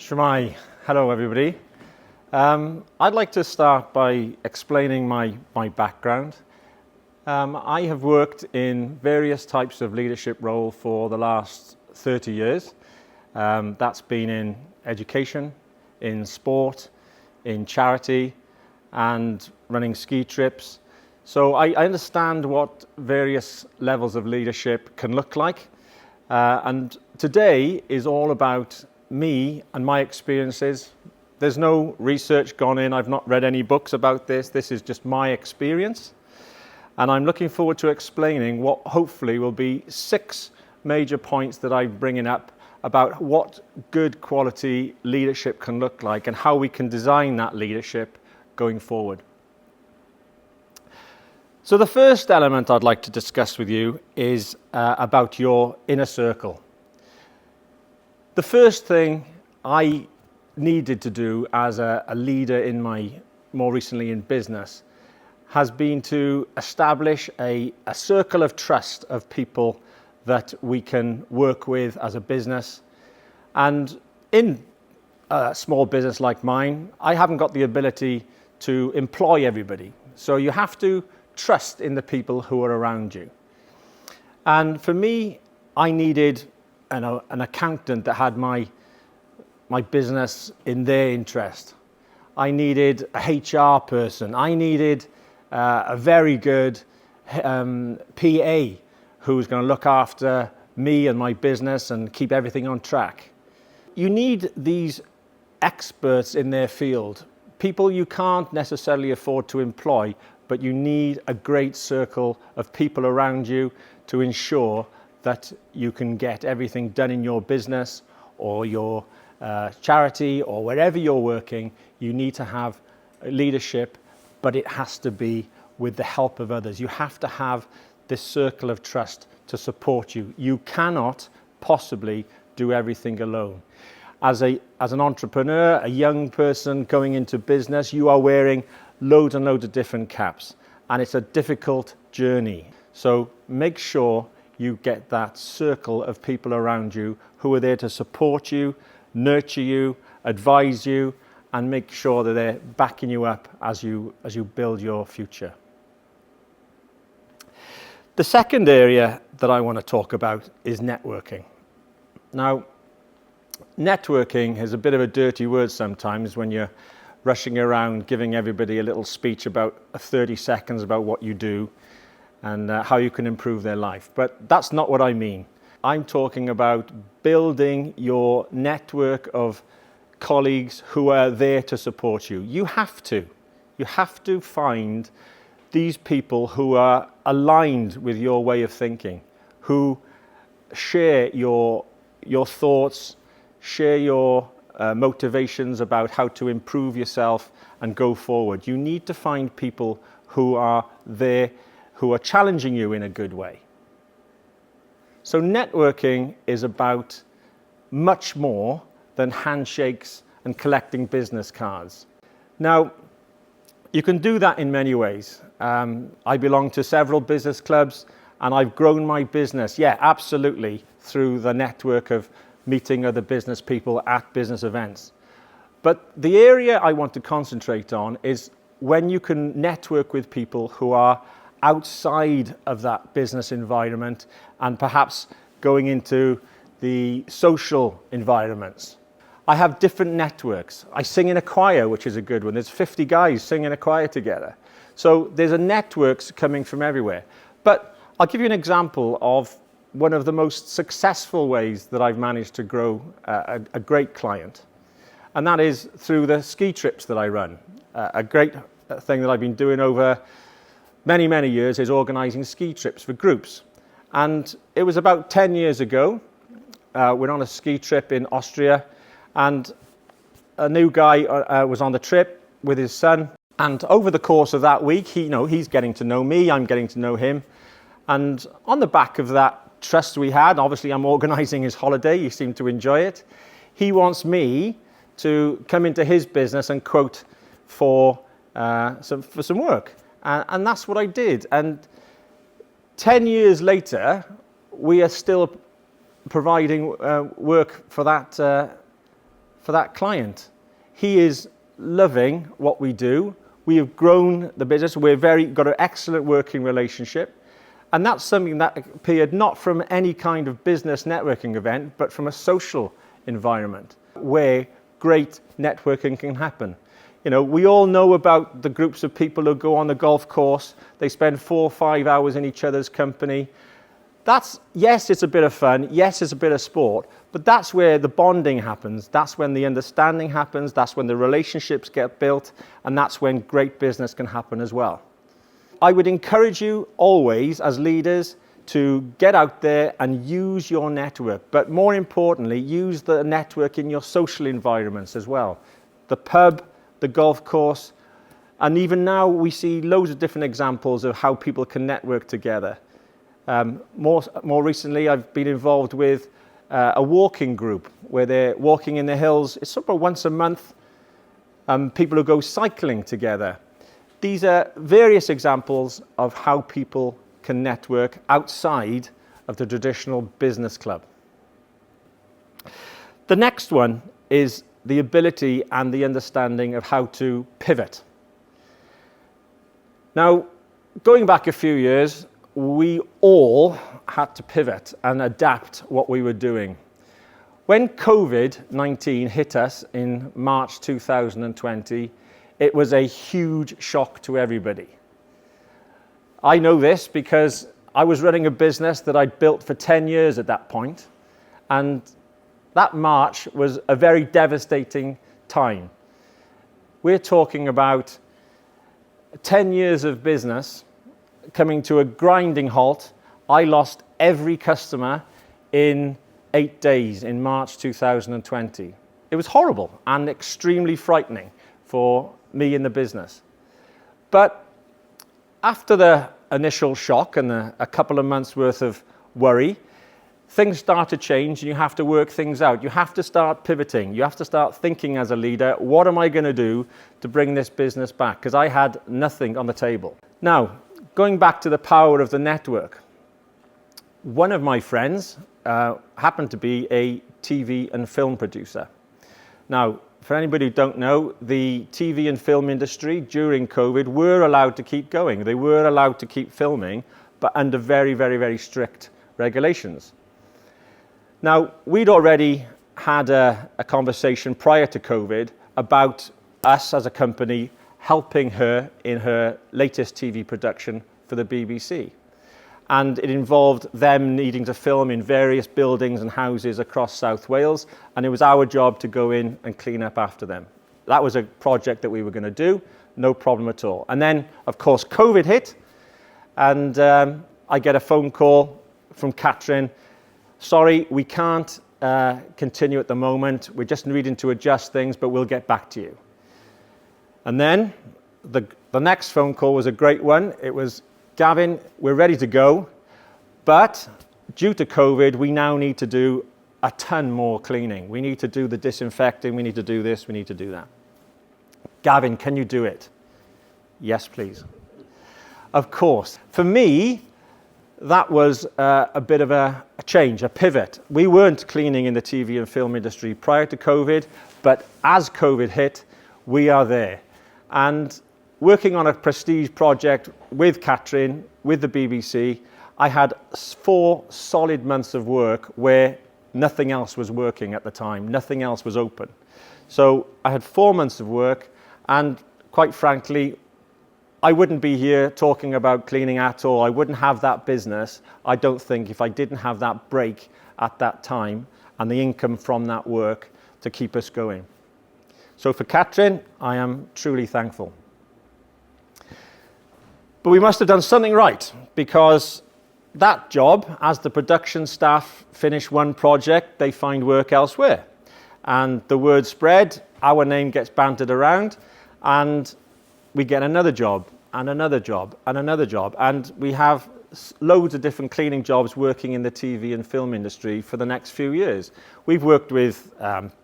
Shemai, hello everybody. I'd like to start by explaining my background. I have worked in various types of leadership role for the last 30 years. That's been in education, in sport, in charity, and running ski trips. So I understand what various levels of leadership can look like. And today is all about me and my experiences. There's no research gone in. I've not read any books about this. This is just my experience. And I'm looking forward to explaining what hopefully will be 6 major points that I'm bringing up about what good quality leadership can look like and how we can design that leadership going forward. So the first element I'd like to discuss with you is about your inner circle. The first thing I needed to do as a leader in more recently in business has been to establish a circle of trust of people that we can work with as a business. And in a small business like mine, I haven't got the ability to employ everybody. So you have to trust in the people who are around you. And for me, I needed an accountant that had my business in their interest. I needed a HR person. I needed a very good PA who was going to look after me and my business and keep everything on track. You need these experts in their field, people you can't necessarily afford to employ, but you need a great circle of people around you to ensure that you can get everything done in your business or your charity or wherever you're working. You need to have leadership, but it has to be with the help of others. You have to have this circle of trust to support you. You cannot possibly do everything alone. As an entrepreneur, a young person going into business, you are wearing loads and loads of different caps, and it's a difficult journey. So make sure you get that circle of people around you who are there to support you, nurture you, advise you, and make sure that they're backing you up as you build your future. The second area that I want to talk about is networking. Now, networking is a bit of a dirty word sometimes when you're rushing around giving everybody a little speech about 30 seconds about what you do and how you can improve their life. But that's not what I mean. I'm talking about building your network of colleagues who are there to support you. You have to find these people who are aligned with your way of thinking, who share your thoughts, share your motivations about how to improve yourself and go forward. You need to find people who are there, who are challenging you in a good way. So networking is about much more than handshakes and collecting business cards. Now, you can do that in many ways. I belong to several business clubs and I've grown my business, absolutely, through the network of meeting other business people at business events. But the area I want to concentrate on is when you can network with people who are outside of that business environment and perhaps going into the social environments. I have different networks. I sing in a choir, which is a good one. There's 50 guys singing in a choir together. So there's a networks coming from everywhere. But I'll give you an example of one of the most successful ways that I've managed to grow a great client. And that is through the ski trips that I run. A great thing that I've been doing over many, many years is organizing ski trips for groups. And it was about 10 years ago, we're on a ski trip in Austria, and a new guy was on the trip with his son. And over the course of that week, he's getting to know me, I'm getting to know him. And on the back of that trust we had, obviously I'm organizing his holiday, he seemed to enjoy it. He wants me to come into his business and quote for some work. And that's what I did. And 10 years later, we are still providing work for that for that client. He is loving what we do. We have grown the business. We've got an excellent working relationship. And that's something that appeared not from any kind of business networking event, but from a social environment where great networking can happen. You know, we all know about the groups of people who go on the golf course. They spend 4 or 5 hours in each other's company. Yes, it's a bit of fun. Yes, it's a bit of sport. But that's where the bonding happens. That's when the understanding happens. That's when the relationships get built. And that's when great business can happen as well. I would encourage you always, as leaders, to get out there and use your network. But more importantly, use the network in your social environments as well. The pub, the golf course, and even now we see loads of different examples of how people can network together. More recently, I've been involved with a walking group where they're walking in the hills. It's sort of once a month. People who go cycling together. These are various examples of how people can network outside of the traditional business club. The next one is the ability and the understanding of how to pivot. Now, going back a few years, we all had to pivot and adapt what we were doing. When COVID-19 hit us in March 2020, it was a huge shock to everybody. I know this because I was running a business that I'd built for 10 years at that point, and that March was a very devastating time. We're talking about 10 years of business coming to a grinding halt. I lost every customer in 8 days in March 2020. It was horrible and extremely frightening for me in the business. But after the initial shock and a couple of months worth of worry, things start to change and you have to work things out. You have to start pivoting. You have to start thinking as a leader, what am I going to do to bring this business back? Because I had nothing on the table. Now, going back to the power of the network, one of my friends happened to be a TV and film producer. Now, for anybody who don't know, the TV and film industry during COVID were allowed to keep going. They were allowed to keep filming, but under very, very, very strict regulations. Now, we'd already had a conversation prior to COVID about us as a company helping her in her latest TV production for the BBC. And it involved them needing to film in various buildings and houses across South Wales, and it was our job to go in and clean up after them. That was a project that we were going to do, no problem at all. And then, of course, COVID hit, and I get a phone call from Catherine. Sorry, we can't continue at the moment. We're just needing to adjust things, but we'll get back to you. And then the next phone call was a great one. It was, Gavin, we're ready to go, but due to COVID, we now need to do a ton more cleaning. We need to do the disinfecting. We need to do this. We need to do that. Gavin, can you do it? Yes, please. Of course. For me, that was a bit of a change, a pivot. We weren't cleaning in the TV and film industry prior to COVID, but as COVID hit, we are there. And working on a prestige project with Catherine, with the BBC, I had 4 solid months of work where nothing else was working at the time. Nothing else was open. So I had 4 months of work, and quite frankly, I wouldn't be here talking about cleaning at all. I wouldn't have that business, I don't think, if I didn't have that break at that time and the income from that work to keep us going. So for Catherine, I am truly thankful. But we must have done something right, because that job, as the production staff finish one project, they find work elsewhere. And the word spread, our name gets bantered around, and we get another job, and another job, and another job. And we have loads of different cleaning jobs working in the TV and film industry for the next few years. We've worked with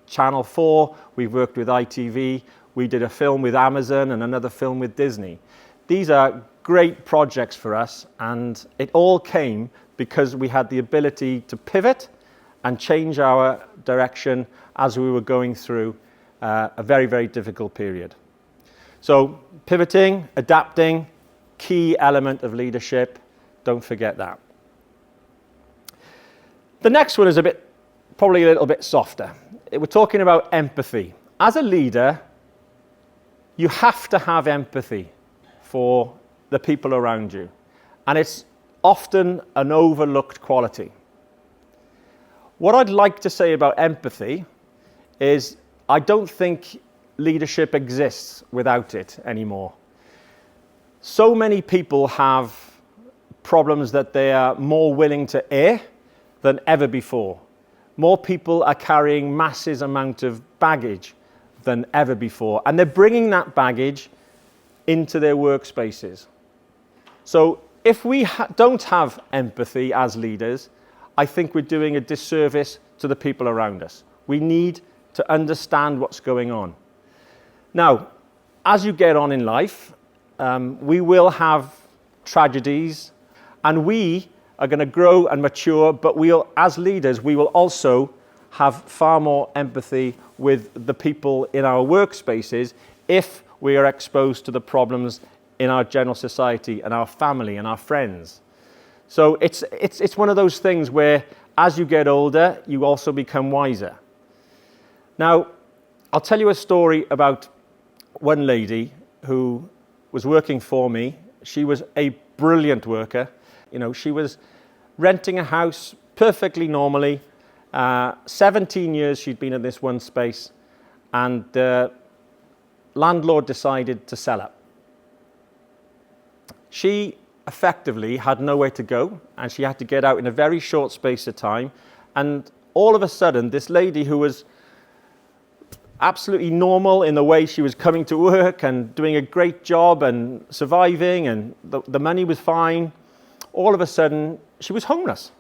Channel 4, we've worked with ITV, we did a film with Amazon and another film with Disney. These are great projects for us, and it all came because we had the ability to pivot and change our direction as we were going through a very, very difficult period. So pivoting, adapting, key element of leadership. Don't forget that. The next one is probably a little bit softer. We're talking about empathy. As a leader, you have to have empathy for the people around you. And it's often an overlooked quality. What I'd like to say about empathy is I don't think leadership exists without it anymore. So many people have problems that they are more willing to air than ever before. More people are carrying massive amount of baggage than ever before, and they're bringing that baggage into their workspaces. So if we don't have empathy as leaders, I think we're doing a disservice to the people around us. We need to understand what's going on. Now, as you get on in life, we will have tragedies, and we are going to grow and mature, but as leaders, we will also have far more empathy with the people in our workspaces if we are exposed to the problems in our general society and our family and our friends. So it's one of those things where as you get older, you also become wiser. Now, I'll tell you a story about one lady who was working for me. She was a brilliant worker. She was renting a house perfectly normally. 17 years she'd been in this one space, and the landlord decided to sell it. She effectively had nowhere to go, and she had to get out in a very short space of time. And all of a sudden, this lady who was absolutely normal in the way she was coming to work and doing a great job and surviving, and the money was fine, all of a sudden she was homeless.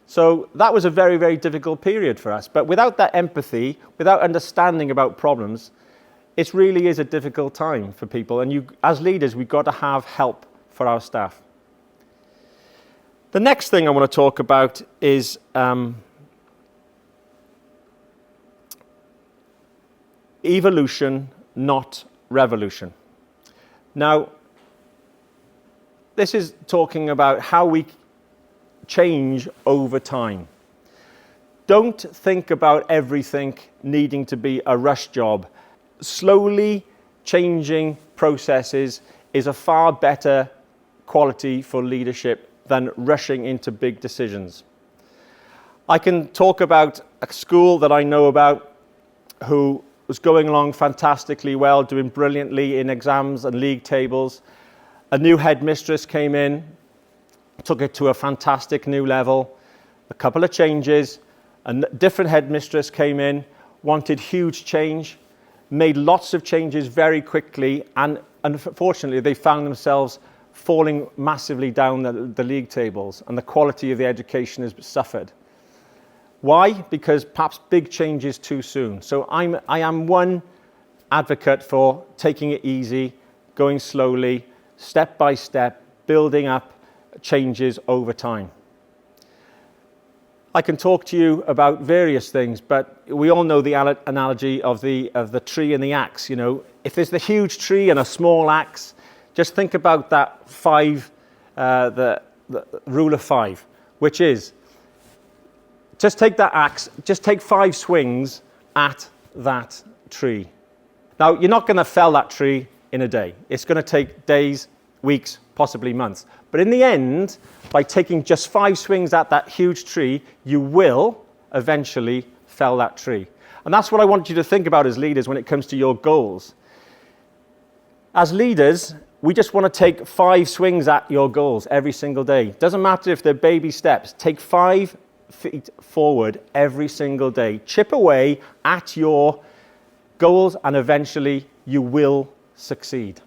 So that was a very, very difficult period for us. But without that empathy, without understanding about problems, it really is a difficult time for people. And as leaders, we've got to have help for our staff. The next thing I want to talk about is evolution, not revolution. Now, this is talking about how we change over time. Don't think about everything needing to be a rush job. Slowly changing processes is a far better quality for leadership than rushing into big decisions. I can talk about a school that I know about who was going along fantastically well, doing brilliantly in exams and league tables. A new headmistress came in, took it to a fantastic new level. A couple of changes. A different headmistress came in, wanted huge change, made lots of changes very quickly, and unfortunately they found themselves falling massively down the league tables, and the quality of the education has suffered. Why? Because perhaps big changes too soon. So I am one advocate for taking it easy, going slowly, step by step, building up changes over time. I can talk to you about various things, but we all know the analogy of the tree and the axe. If there's the huge tree and a small axe, just think about that the rule of 5, which is just take that axe, just take 5 swings at that tree. Now, you're not going to fell that tree in a day. It's going to take days, weeks, possibly months. But in the end, by taking just 5 swings at that huge tree, you will eventually fell that tree. And that's what I want you to think about as leaders when it comes to your goals. As leaders, we just want to take 5 swings at your goals every single day. Doesn't matter if they're baby steps. Take 5 feet forward every single day. Chip away at your goals, and eventually you will succeed.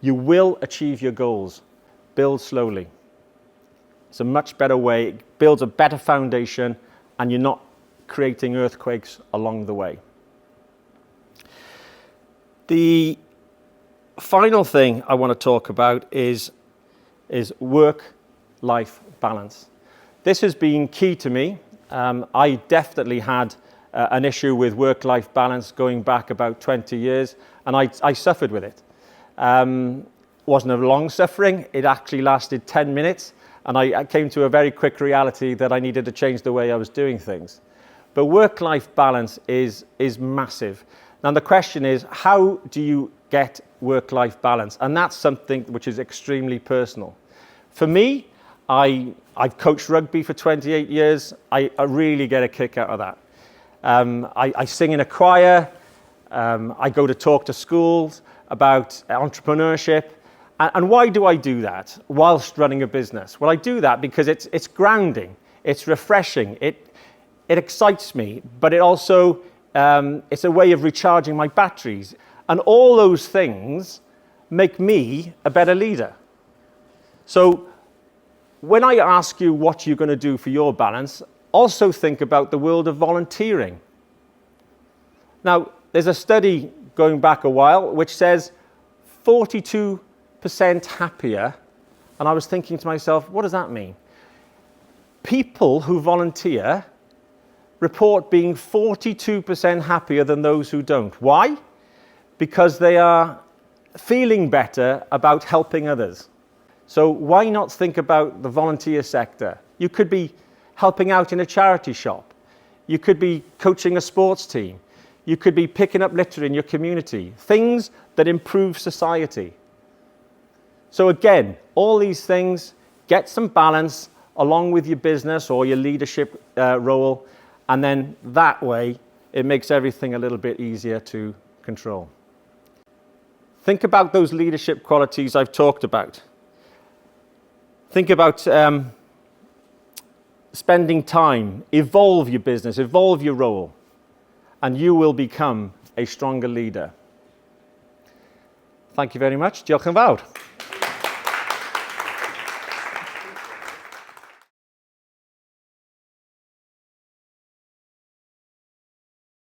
You will achieve your goals. Build slowly. It's a much better way. It builds a better foundation, and you're not creating earthquakes along the way. The final thing I want to talk about is work-life balance. This has been key to me I definitely had an issue with work-life balance going back about 20 years, and I suffered with it. Wasn't a long suffering, it actually lasted 10 minutes, and I came to a very quick reality that I needed to change the way I was doing things. But work-life balance is massive. Now the question is, how do you get work-life balance? And that's something which is extremely personal. For me, I've coached rugby for 28 years. I really get a kick out of that. I sing in a choir. I go to talk to schools about entrepreneurship. And why do I do that whilst running a business? Well, I do that because it's grounding, it's refreshing, it excites me, but it also, it's a way of recharging my batteries. And all those things make me a better leader. So when I ask you what you're going to do for your balance, also think about the world of volunteering. Now, there's a study going back a while which says 42% happier, and I was thinking to myself, what does that mean? People who volunteer report being 42% happier than those who don't. Why? Because they are feeling better about helping others. So why not think about the volunteer sector? You could be helping out in a charity shop. You could be coaching a sports team. You could be picking up litter in your community. Things that improve society. So again, all these things, get some balance along with your business or your leadership role, and then that way it makes everything a little bit easier to control. Think about those leadership qualities I've talked about. Think about spending time, evolve your business, evolve your role, and you will become a stronger leader. Thank you very much. Diolch yn fawr.